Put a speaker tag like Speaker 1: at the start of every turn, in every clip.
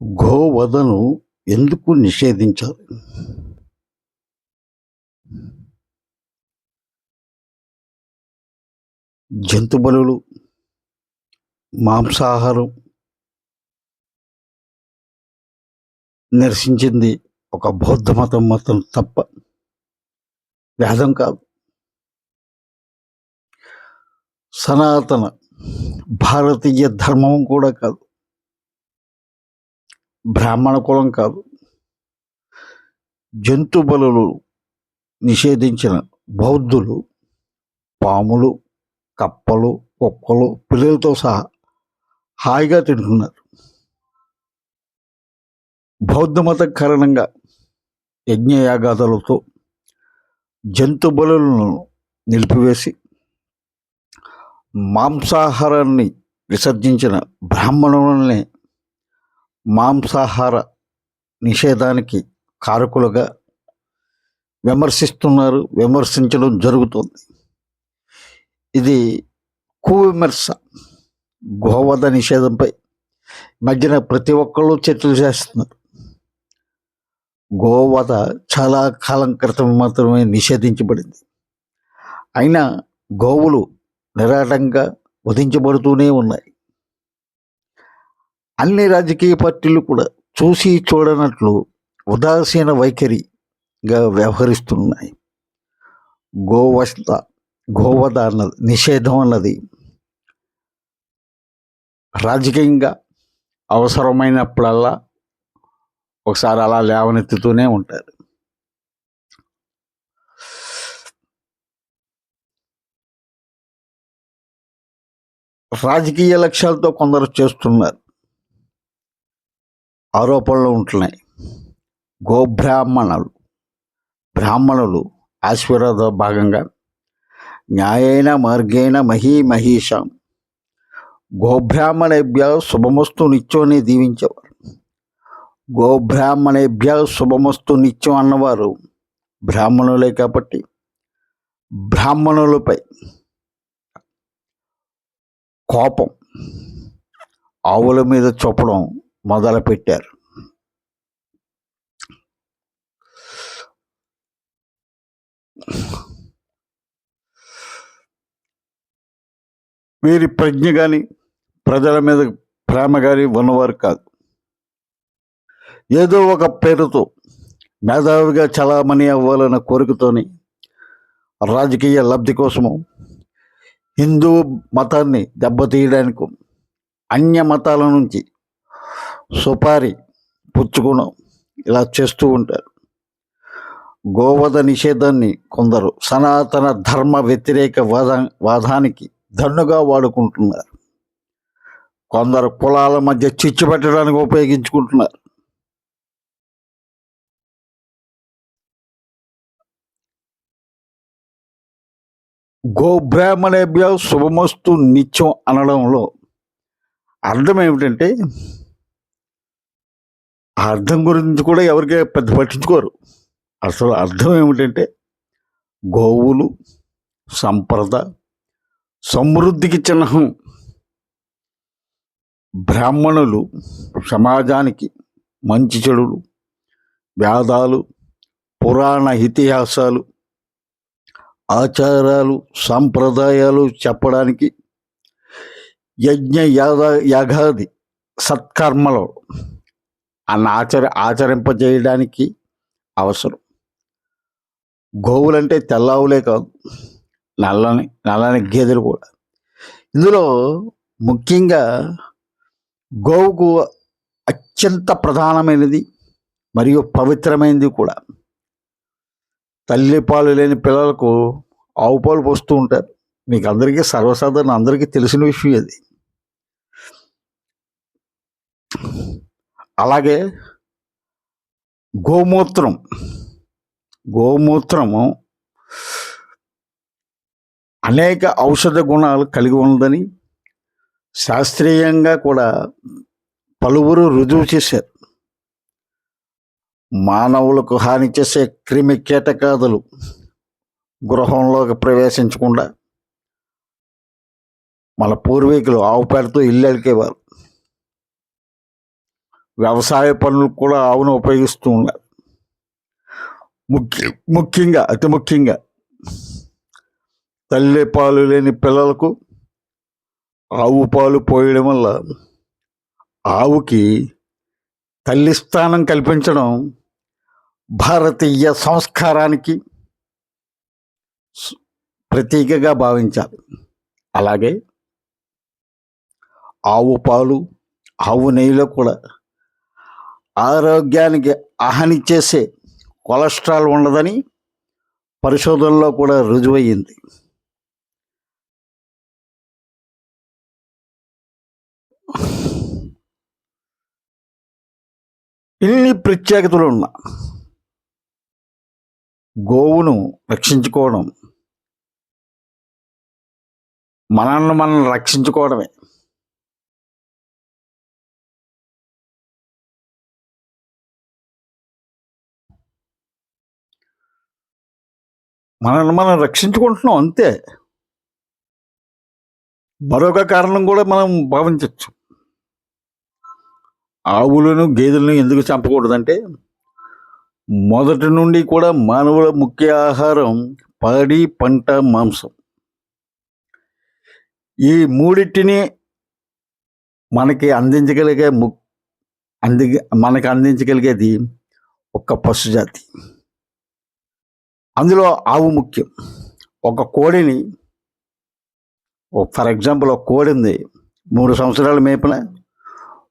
Speaker 1: గోవధను ఎందుకు నిషేధించాలి? జంతు బలులు, మాంసాహారం నిరసించింది ఒక బౌద్ధ మతం తప్ప వేదం కాదు. సనాతన భారతీయ ధర్మం కూడా కాదు. బ్రాహ్మణ కులం కాదు. జంతు బలులు నిషేధించిన బౌద్ధులు పాములు, కప్పలు, కుక్కలు, పిల్లలతో సహా హాయిగా తింటున్నారు. బౌద్ధ మతం కారణంగా యజ్ఞయాగాదులతో జంతు బలులను నిలిపివేసి మాంసాహారాన్ని విసర్జించిన బ్రాహ్మణులనే మాంసాహార నిషేధానికి కారకులుగా విమర్శిస్తున్నారు, విమర్శించడం జరుగుతుంది. ఇది కువిమర్శ. గోవధ నిషేధంపై మధ్యన ప్రతి ఒక్కళ్ళు చర్చలు చేస్తున్నారు. గోవధ చాలా కాలం క్రితం మాత్రమే నిషేధించబడింది. అయినా గోవులు నిరాటంగా వధించబడుతూనే ఉన్నాయి. అన్ని రాజకీయ పార్టీలు కూడా చూసి చూడనట్లు ఉదాసీన వైఖరిగా వ్యవహరిస్తున్నాయి. గోవధ అన్నది, నిషేధం అన్నది రాజకీయంగా అవసరమైనప్పుడల్లా ఒకసారి అలా లేవనెత్తుతూనే ఉంటారు. రాజకీయ లక్ష్యాలతో కొందరు చేస్తున్నారు, ఆరోపణలు ఉంటున్నాయి. బ్రాహ్మణులు ఆశీర్వాద భాగంగా న్యాయేన మార్గేణ మహీమహీషాం గోబ్రాహ్మణేభ్య శుభమస్తు నిత్యం అని దీవించేవారు. గోబ్రాహ్మణేభ్య శుభమస్తు నిత్యం అన్నవారు బ్రాహ్మణులే కాబట్టి బ్రాహ్మణులపై కోపం ఆవుల మీద చూపడం మొదలుపెట్టారు. వీరి ప్రజ్ఞ కానీ ప్రజల మీద ప్రేమ కానీ ఉన్నవారు కాదు. ఏదో ఒక పేరుతో మేధావిగా చలామణి అవ్వాలన్న కోరికతోని రాజకీయ లబ్ధి కోసము హిందూ మతాన్ని దెబ్బతీయడానికి అన్య మతాల నుంచి సుపారీ పుచ్చుకోవడం ఇలా చేస్తూ ఉంటారు. గోవధ నిషేధాన్ని కొందరు సనాతన ధర్మ వ్యతిరేక వాదానికి దన్నుగా వాడుకుంటున్నారు. కొందరు కులాల మధ్య చిచ్చు పెట్టడానికి ఉపయోగించుకుంటున్నారు. గోబ్రాహ్మణేభ్య శుభమస్తు నిత్యం అనడంలో అర్థం ఏమిటంటే, ఆ అర్థం గురించి కూడా ఎవరికే పెద్ద పట్టించుకోరు. అసలు అర్థం ఏమిటంటే, గోవులు సంపద సమృద్ధికి చిహ్నం. బ్రాహ్మణులు సమాజానికి మంచి చెడులు, వేదాలు, పురాణ ఇతిహాసాలు, ఆచారాలు, సాంప్రదాయాలు చెప్పడానికి, యజ్ఞ యాగాది సత్కర్మలు ఆచరింపజేయడానికి అవసరం. గోవులంటే తెల్లవులే కాదు, నల్లని గేదెలు కూడా. ఇందులో ముఖ్యంగా గోవుకు అత్యంత ప్రధానమైనది మరియు పవిత్రమైనది కూడా. తల్లి పాలు లేని పిల్లలకు ఆవు పాలు పోస్తూ ఉంటారు. మీకు అందరికీ సర్వసాధారణ, అందరికీ తెలిసిన విషయం అది. అలాగే గోమూత్రము అనేక ఔషధ గుణాలు కలిగి ఉందని శాస్త్రీయంగా కూడా పలువురు రుజువు చేశారు. మానవులకు హాని చేసే క్రిమి కీటకాదులు గృహంలోకి ప్రవేశించకుండా మన పూర్వీకులు ఆవు పేడతో ఇల్లు అలికేవారు. వ్యవసాయ పనులకు కూడా ఆవును ఉపయోగిస్తూ ఉన్నారు. ముఖ్యంగా అతి ముఖ్యంగా తల్లి పాలు లేని పిల్లలకు ఆవు పాలు పోయడం వల్ల ఆవుకి తల్లి స్థానం కల్పించడం భారతీయ సంస్కారానికి ప్రతీకగా భావించాలి. అలాగే ఆవు పాలు, ఆవు నెయ్యిలో కూడా ఆరోగ్యానికి హాని చేసే కొలెస్ట్రాల్ ఉండదని పరిశోధనలో కూడా రుజువయ్యింది. ఇన్ని ప్రత్యేకతలు ఉన్న గోవును రక్షించుకోవడం మనల్ని మనం రక్షించుకోవడమే. మనల్ని మనం రక్షించుకుంటున్నాం అంతే. మరొక కారణం కూడా మనం భావించవచ్చు. ఆవులను గేదెలను ఎందుకు చంపకూడదంటే మొదటి నుండి కూడా మానవుల ముఖ్య ఆహారం పాడి, పంట, మాంసం. ఈ మూడింటిని మనకి అందించగలిగేది ఒక పశుజాతి. అందులో ఆవు ముఖ్యం. ఒక కోడిని, ఫర్ ఎగ్జాంపుల్, ఒక కోడి ఉంది, 3 సంవత్సరాలు మేపిన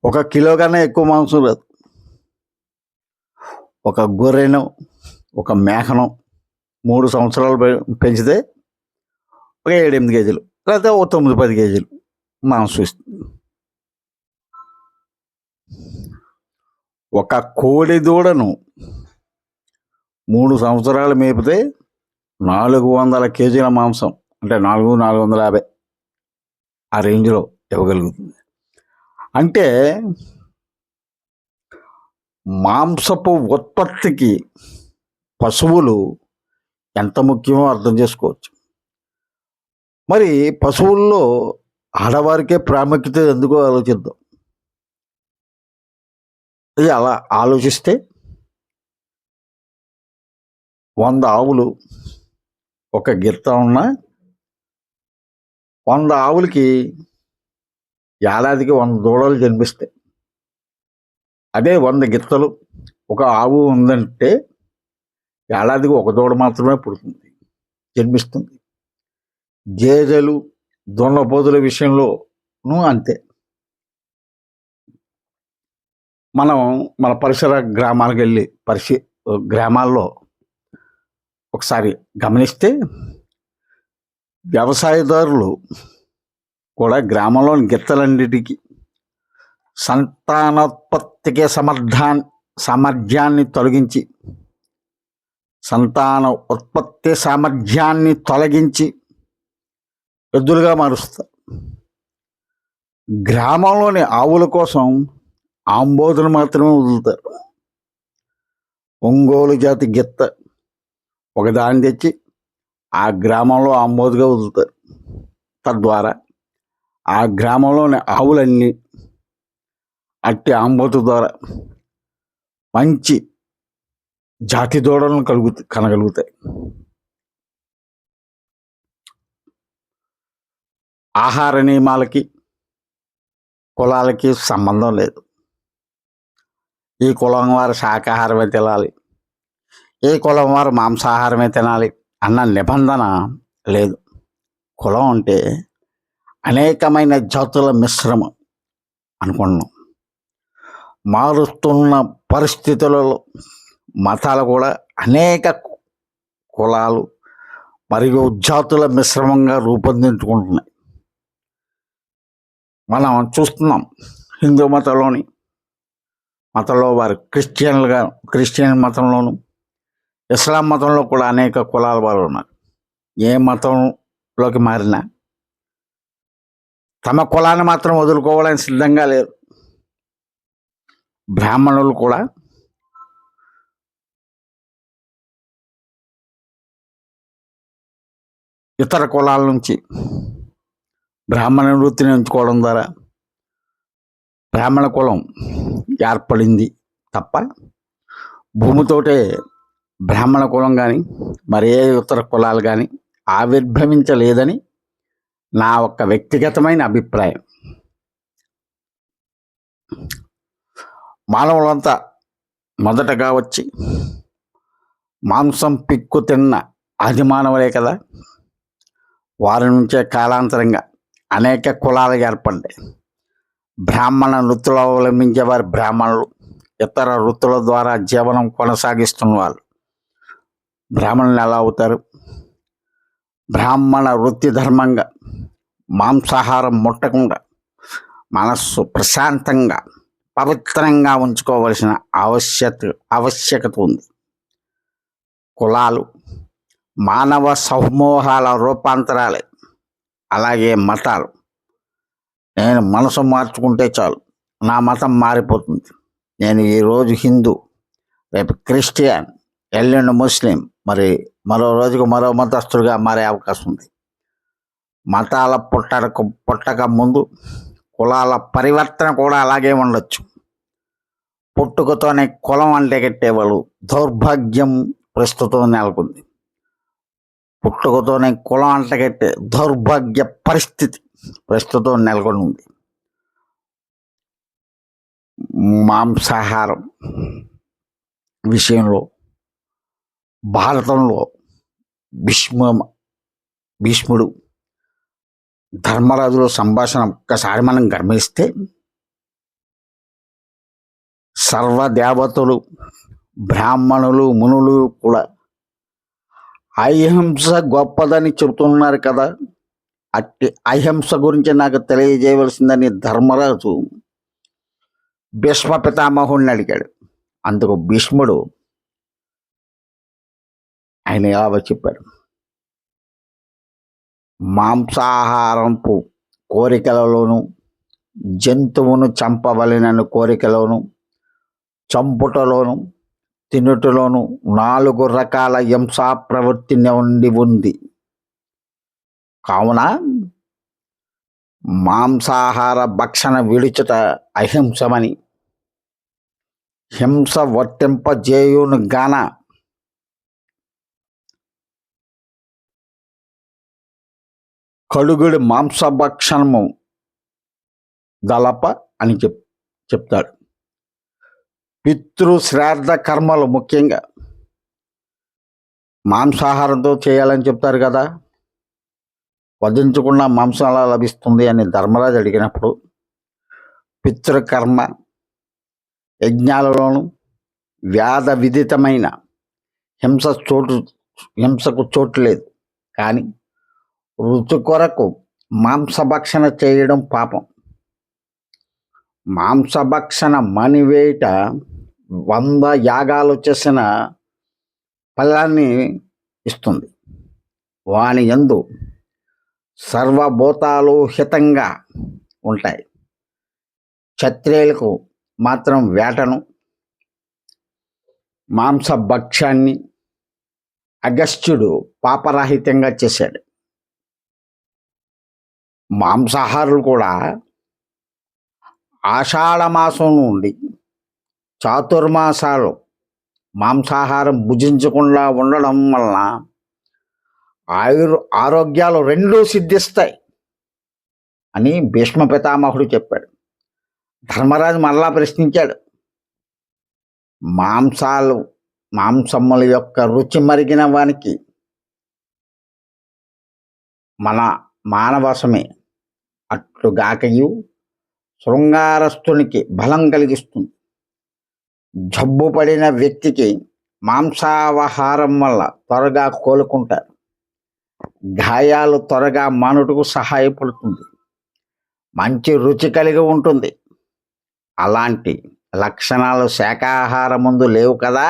Speaker 1: 1 కిలో కన్నా ఎక్కువ మాంసం రాదు. ఒక గొర్రెను, ఒక మేకను 3 సంవత్సరాలు పెంచితే ఒక 7-8 కేజీలు, లేకపోతే ఒక 9-10 కేజీలు మాంసం ఇస్తుంది. ఒక కోడి దూడను 3 సంవత్సరాలు మేపితే 400 కేజీల మాంసం, అంటే 450 ఆ రేంజ్లో ఇవ్వగలుగుతుంది. అంటే మాంసపు ఉత్పత్తికి పశువులు ఎంత ముఖ్యమో అర్థం చేసుకోవచ్చు. మరి పశువుల్లో ఆడవారికే ప్రాముఖ్యత ఎందుకో ఆలోచిద్దాం. ఇది అలా ఆలోచిస్తే 100 ఆవులు ఒక గిత్త ఉన్న 100 ఆవులకి ఏడాదికి 100 దూడలు జన్మిస్తాయి. అదే 100 గిత్తలు ఒక ఆవు ఉందంటే ఏడాదికి 1 దూడ మాత్రమే పుడుతుంది, జన్మిస్తుంది. గేదెలు, దున్నపోతుల విషయంలోనూ అంతే. మనం మన పరిసర గ్రామాలకు వెళ్ళి గ్రామాల్లో ఒకసారి గమనిస్తే వ్యవసాయదారులు కూడా గ్రామంలోని గిత్తలన్నిటికీ సంతానోత్పత్తికి సామర్థ్యాన్ని తొలగించి ఎద్దులుగా మారుస్తారు. గ్రామంలోని ఆవుల కోసం ఆంబోతులు మాత్రమే వదులుతారు. ఒంగోలు జాతి గిత్త ఒకదాన్ని తెచ్చి ఆ గ్రామంలో ఆంబోతుగా వదులుతారు. తద్వారా ఆ గ్రామంలోని ఆవులన్నీ అట్టి ఆంబోతు ద్వారా మంచి జాతి దూడలను కనగలుగుతాయి. ఆహార నియమాలకి, కులాలకి సంబంధం లేదు. ఈ కులం వారు శాకాహారమే తినాలి, ఈ కులం వారు మాంసాహారమే తినాలి అన్న నిబంధన లేదు. కులం అంటే అనేకమైన జాతుల మిశ్రమం అనుకున్నాం. మారుతున్న పరిస్థితులలో మతాలు కూడా అనేక కులాలు మరియు జాతుల మిశ్రమంగా రూపొందించుకుంటున్నాయి. మనం చూస్తున్నాం, హిందూ మతంలో వారు క్రిస్టియన్ మతంలోను, ఇస్లాం మతంలో కూడా అనేక కులాల వారు ఉన్నారు. ఏ మతంలోకి మారినా తమ కులాన్ని మాత్రం వదులుకోవడానికి సిద్ధంగా లేరు. బ్రాహ్మణులు కూడా ఇతర కులాల నుంచి బ్రాహ్మణ వృత్తిని ఎంచుకోవడం ద్వారా బ్రాహ్మణ కులం ఏర్పడింది తప్ప భూమితోటే బ్రాహ్మణ కులం కానీ మరి ఏ ఇతర కులాలు కానీ ఆవిర్భవించలేదని నా ఒక వ్యక్తిగతమైన అభిప్రాయం. మానవులంతా మొదటగా వచ్చి మాంసం పిక్కు తిన్న ఆది మానవులే కదా. వారి నుంచే కాలాంతరంగా అనేక కులాలు ఏర్పడ్డాయి. బ్రాహ్మణ వృత్తులు అవలంబించే వారి బ్రాహ్మణులు, ఇతర వృత్తుల ద్వారా జీవనం కొనసాగిస్తున్న వాళ్ళు బ్రాహ్మణులు ఎలా అవుతారు? బ్రాహ్మణ వృత్తి ధర్మంగా మాంసాహారం ముట్టకుండా మనస్సు ప్రశాంతంగా పవిత్రంగా ఉంచుకోవలసిన ఆవశ్యకత ఉంది. కులాలు మానవ సమూహాల రూపాంతరాలే. అలాగే మతాలు. నేను మనసు మార్చుకుంటే చాలు, నా మతం మారిపోతుంది. నేను ఈరోజు హిందూ, రేపు క్రిస్టియన్, ఎల్లుండి ముస్లిం, మరి మరో రోజుకు మరో మతస్థుడిగా మారే అవకాశం ఉంది. మతాల పుట్టక ముందు కులాల పరివర్తన కూడా అలాగే ఉండొచ్చు. పుట్టుకతోనే కులం అంటే కట్టేవాళ్ళు దౌర్భాగ్యం ప్రస్తుతం నెలకొంది. పుట్టుకతోనే కులం అంటగట్టే దౌర్భాగ్య పరిస్థితి ప్రస్తుతం నెలకొని ఉంది. మాంసాహారం విషయంలో భారతంలో భీష్ముడు ధర్మరాజుల సంభాషణ ఒక్కసారి మనం గమనిస్తే సర్వదేవతలు, బ్రాహ్మణులు, మునులు కూడా అహింస గొప్పదని చెబుతున్నారు కదా. అట్టి అహింస గురించి నాకు తెలియజేయవలసిందని ధర్మరాజు భీష్మ పితామహుడిని అడిగాడు. అందుకు భీష్ముడు ఆయన ఇలా చెప్పాడు. మాంసాహారంపు కోరికలలోను, జంతువును చంపవలెనని కోరికలోను, చంపుటలోను, తినుటలోను 4 రకాల హింసా ప్రవృత్తి ఉండి ఉంది. కావున మాంసాహార భక్షణ విడుచుట అహింసమని, హింస వర్తింపజేయును గాన కడుగుడి మాంసభక్షణము దళప అని చెప్తాడు. పితృ శ్రాద్ధ కర్మలు ముఖ్యంగా మాంసాహారంతో చేయాలని చెప్తారు కదా. వధించకుండా మాంసం ఎలా లభిస్తుంది అని ధర్మరాజు అడిగినప్పుడు పితృకర్మ యజ్ఞాలలోనూ వ్యాధ విదితమైన హింసకు చోటు లేదు. కానీ రుచి కొరకు మాంసభక్షణ చేయడం పాపం. మాంసభక్షణ మణివేట 100 యాగాలు చేసిన ఫలాన్ని ఇస్తుంది. వాని యందు సర్వభూతాలు హితంగా ఉంటాయి. క్షత్రియులకు మాత్రం వేటను, మాంసభక్ష్యాన్ని అగస్త్యుడు పాపరాహిత్యంగా చేశాడు. మాంసాహారులు కూడా ఆషాఢ మాసం నుండి చాతుర్మాసాలు మాంసాహారం భుజించకుండా ఉండడం వలన ఆరోగ్యాలు రెండూ సిద్ధిస్తాయి అని భీష్మ పితామహుడు చెప్పాడు. ధర్మరాజు మరలా ప్రశ్నించాడు. మాంసముల యొక్క రుచి మరిగిన వానికి మన మానవశమే అట్లుగాకయు శృంగారస్తునికి బలం కలిగిస్తుంది. జబ్బు పడిన వ్యక్తికి మాంసాహారం వల్ల త్వరగా కోలుకుంటారు. గాయాలు త్వరగా మానుటకు సహాయపడుతుంది. మంచి రుచి కలిగి ఉంటుంది. అలాంటి లక్షణాలు శాకాహారం ముందు లేవు కదా.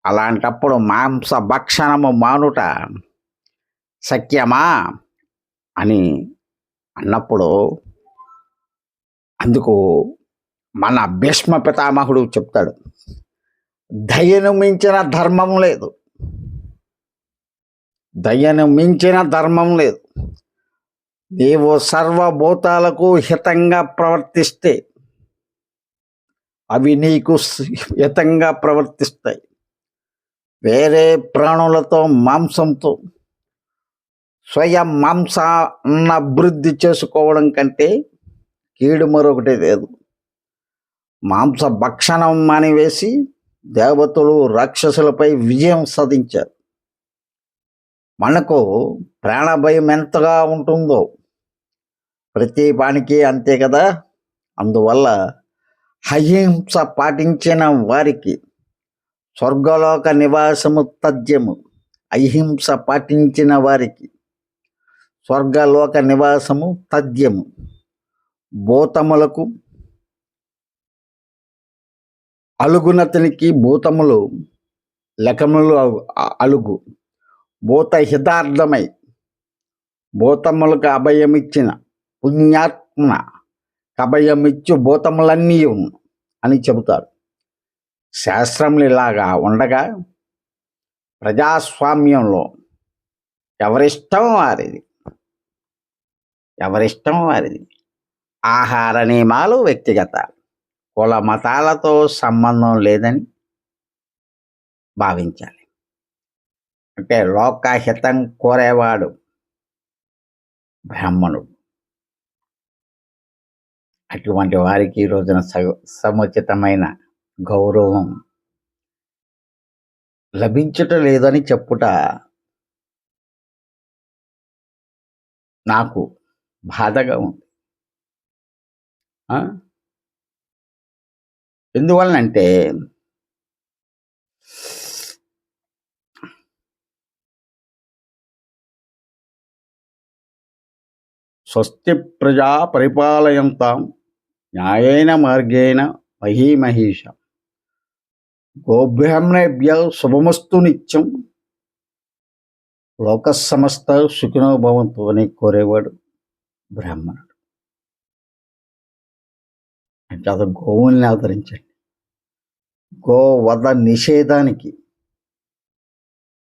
Speaker 1: అలాంటప్పుడు మాంస భక్షణము మానుట సఖ్యమా అని అన్నప్పుడు అందుకు మన భీష్మ పితామహుడు చెప్తాడు, దయను మించిన ధర్మం లేదు. దయను మించిన ధర్మం లేదు. నీవు సర్వభూతాలకు హితంగా ప్రవర్తిస్తే అవి నీకు హితంగా ప్రవర్తిస్తాయి. వేరే ప్రాణులతో మాంసంతో స్వయం మాంసాన్ని అభివృద్ధి చేసుకోవడం కంటే కీడు మరొకటి లేదు. మాంస భక్షణం మానివేసి దేవతలు రాక్షసులపై విజయం సాధించారు. మనకు ప్రాణభయం ఎంతగా ఉంటుందో ప్రతి పానికి అంతే కదా. అందువల్ల అహింస పాటించిన వారికి స్వర్గలోక నివాసము తథ్యము. అహింస పాటించిన వారికి స్వర్గలోక నివాసము తథ్యము. భూతములకు అలుగునతనికి భూతములు లకములు అలుగు. భూత హితార్థమై భూతములకు అభయమిచ్చిన పుణ్యాత్మ అభయమిచ్చు భూతములన్నీ అని చెబుతారు. శాస్త్రములు ఇలాగా ఉండగా ప్రజాస్వామ్యంలో ఎవరిష్టం వారిది. ఆహార నియమాలు వ్యక్తిగత, కుల మతాలతో సంబంధం లేదని భావించాలి. అంటే లోకహితం కోరేవాడు బ్రాహ్మణుడు. అటువంటి వారికి ఈ రోజున సముచితమైన గౌరవం లభించటం లేదని చెప్పుట నాకు బాధగా ఉంది. ఎందువలనంటే స్వస్తి ప్రజా పరిపాలయంతాం న్యాయేన మార్గేణ మహీమహీష గోబ్రాహ్మణేభ్య శుభమస్తు నిత్యం లోక సమస్త సుఖినో భవంతు అని కోరేవాడు బ్రాహ్మణుడు. అంటే అది గోవుల్ని ఆదరించండి. గోవధ నిషేధానికి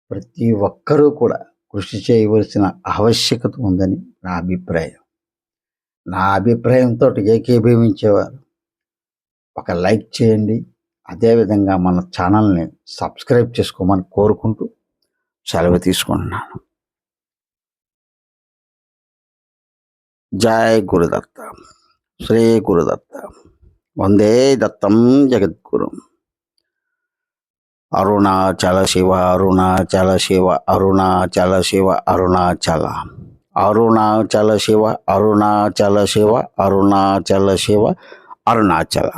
Speaker 1: ప్రతి ఒక్కరూ కూడా కృషి చేయవలసిన ఆవశ్యకత ఉందని నా అభిప్రాయం. నా అభిప్రాయంతో ఏకీభవించేవారు ఒక లైక్ చేయండి. అదేవిధంగా మన ఛానల్ని సబ్స్క్రైబ్ చేసుకోమని కోరుకుంటూ సెలవు తీసుకుంటున్నాను. జై గురుదత్త, శ్రీ గురుదత్త, వందే దత్తం జగద్గురు. అరుణాచల శివ, అరుణాచల శివ, అరుణాచల శివ, అరుణాచల, అరుణాచల శివ, అరుణాచల శివ, అరుణాచల శివ, అరుణాచల.